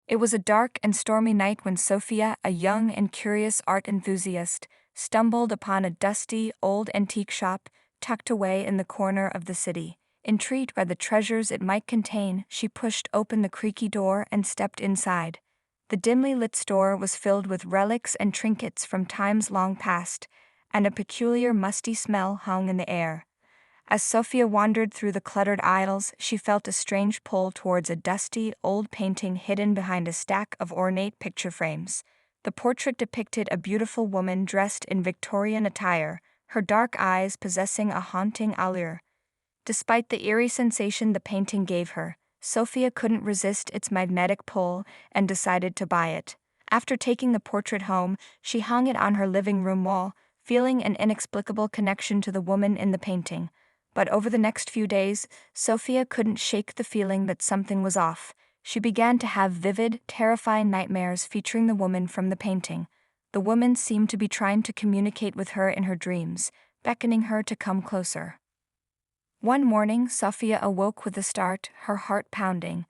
It was a dark and stormy night when Sophia, a young and curious art enthusiast, stumbled upon a dusty, old antique shop tucked away in the corner of the city. Intrigued by the treasures it might contain, she pushed open the creaky door and stepped inside. The dimly lit store was filled with relics and trinkets from times long past, and a peculiar musty smell hung in the air. As Sophia wandered through the cluttered aisles, she felt a strange pull towards a dusty, old painting hidden behind a stack of ornate picture frames. The portrait depicted a beautiful woman dressed in Victorian attire, her dark eyes possessing a haunting allure. Despite the eerie sensation the painting gave her, Sophia couldn't resist its magnetic pull and decided to buy it. After taking the portrait home, she hung it on her living room wall, feeling an inexplicable connection to the woman in the painting. But over the next few days, Sophia couldn't shake the feeling that something was off. She began to have vivid, terrifying nightmares featuring the woman from the painting. The woman seemed to be trying to communicate with her in her dreams, beckoning her to come closer. One morning, Sophia awoke with a start, her heart pounding.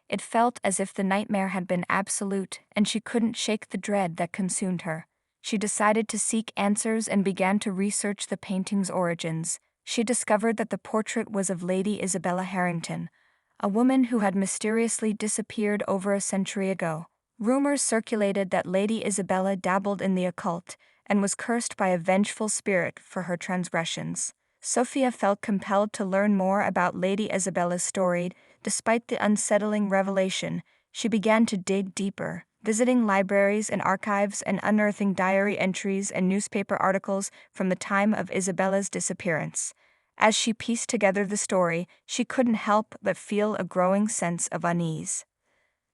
It felt as if the nightmare had been absolute, and she couldn't shake the dread that consumed her. She decided to seek answers and began to research the painting's origins. She discovered that the portrait was of Lady Isabella Harrington, a woman who had mysteriously disappeared over a century ago. Rumors circulated that Lady Isabella dabbled in the occult and was cursed by a vengeful spirit for her transgressions. Sophia felt compelled to learn more about Lady Isabella's story. Despite the unsettling revelation, she began to dig deeper, visiting libraries and archives and unearthing diary entries and newspaper articles from the time of Isabella's disappearance. As she pieced together the story, she couldn't help but feel a growing sense of unease.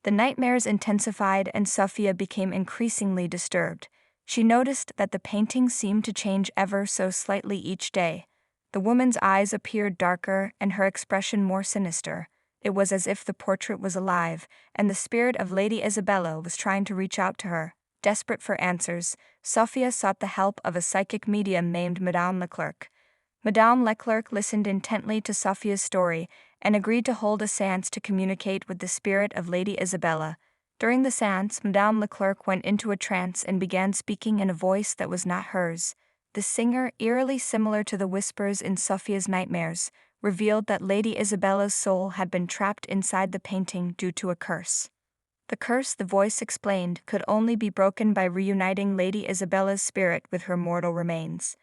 The nightmares intensified and Sophia became increasingly disturbed. She noticed that the painting seemed to change ever so slightly each day. The woman's eyes appeared darker and her expression more sinister. It was as if the portrait was alive, and the spirit of Lady Isabella was trying to reach out to her. Desperate for answers, Sophia sought the help of a psychic medium named Madame Leclerc. Madame Leclerc listened intently to Sophia's story and agreed to hold a séance to communicate with the spirit of Lady Isabella. During the séance, Madame Leclerc went into a trance and began speaking in a voice that was not hers. The singer, eerily similar to the whispers in Sophia's nightmares, revealed that Lady Isabella's soul had been trapped inside the painting due to a curse. The curse, the voice explained, could only be broken by reuniting Lady Isabella's spirit with her mortal remains.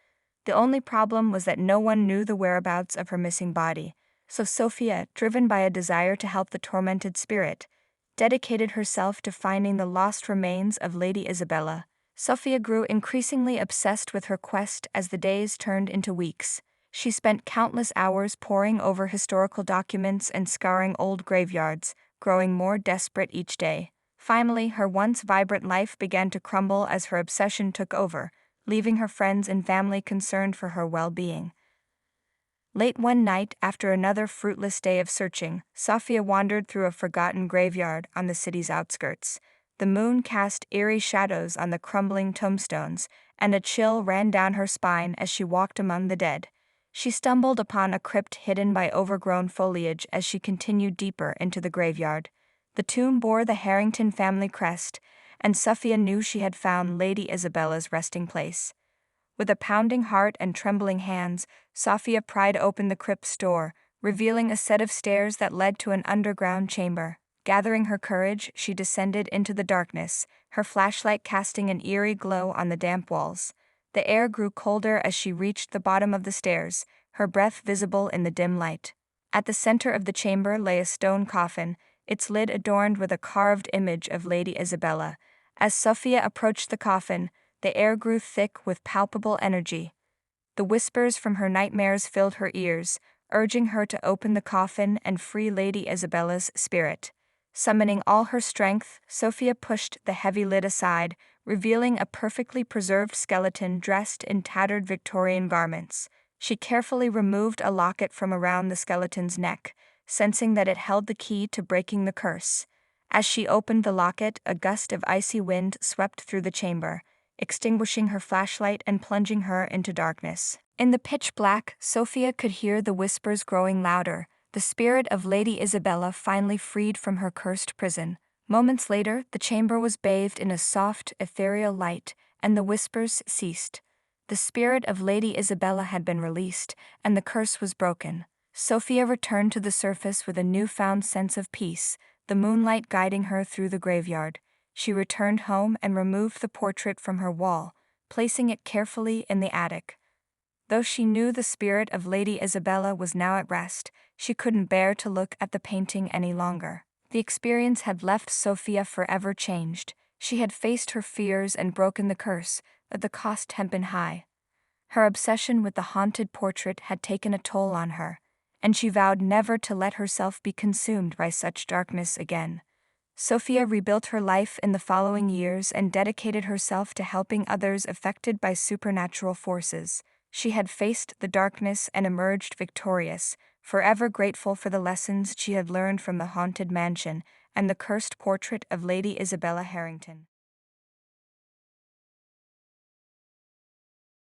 The only problem was that no one knew the whereabouts of her missing body, so Sophia, driven by a desire to help the tormented spirit, dedicated herself to finding the lost remains of Lady Isabella. Sophia grew increasingly obsessed with her quest as the days turned into weeks. She spent countless hours poring over historical documents and scouring old graveyards, growing more desperate each day. Finally, her once vibrant life began to crumble as her obsession took over, leaving her friends and family concerned for her well-being. Late one night, after another fruitless day of searching, Sophia wandered through a forgotten graveyard on the city's outskirts. The moon cast eerie shadows on the crumbling tombstones, and a chill ran down her spine as she walked among the dead. She stumbled upon a crypt hidden by overgrown foliage as she continued deeper into the graveyard. The tomb bore the Harrington family crest, and Sophia knew she had found Lady Isabella's resting place. With a pounding heart and trembling hands, Sophia pried open the crypt's door, revealing a set of stairs that led to an underground chamber. Gathering her courage, she descended into the darkness, her flashlight casting an eerie glow on the damp walls. The air grew colder as she reached the bottom of the stairs, her breath visible in the dim light. At the center of the chamber lay a stone coffin, its lid adorned with a carved image of Lady Isabella. As Sophia approached the coffin, the air grew thick with palpable energy. The whispers from her nightmares filled her ears, urging her to open the coffin and free Lady Isabella's spirit. Summoning all her strength, Sophia pushed the heavy lid aside, revealing a perfectly preserved skeleton dressed in tattered Victorian garments. She carefully removed a locket from around the skeleton's neck, sensing that it held the key to breaking the curse. As she opened the locket, a gust of icy wind swept through the chamber, extinguishing her flashlight and plunging her into darkness. In the pitch black, Sophia could hear the whispers growing louder. The spirit of Lady Isabella finally freed from her cursed prison. Moments later, the chamber was bathed in a soft, ethereal light, and the whispers ceased. The spirit of Lady Isabella had been released, and the curse was broken. Sophia returned to the surface with a newfound sense of peace, the moonlight guiding her through the graveyard. She returned home and removed the portrait from her wall, placing it carefully in the attic. Though she knew the spirit of Lady Isabella was now at rest, she couldn't bear to look at the painting any longer. The experience had left Sophia forever changed. She had faced her fears and broken the curse, but the cost had been high. Her obsession with the haunted portrait had taken a toll on her, and she vowed never to let herself be consumed by such darkness again. Sophia rebuilt her life in the following years and dedicated herself to helping others affected by supernatural forces. She had faced the darkness and emerged victorious, forever grateful for the lessons she had learned from the haunted mansion and the cursed portrait of Lady Isabella Harrington.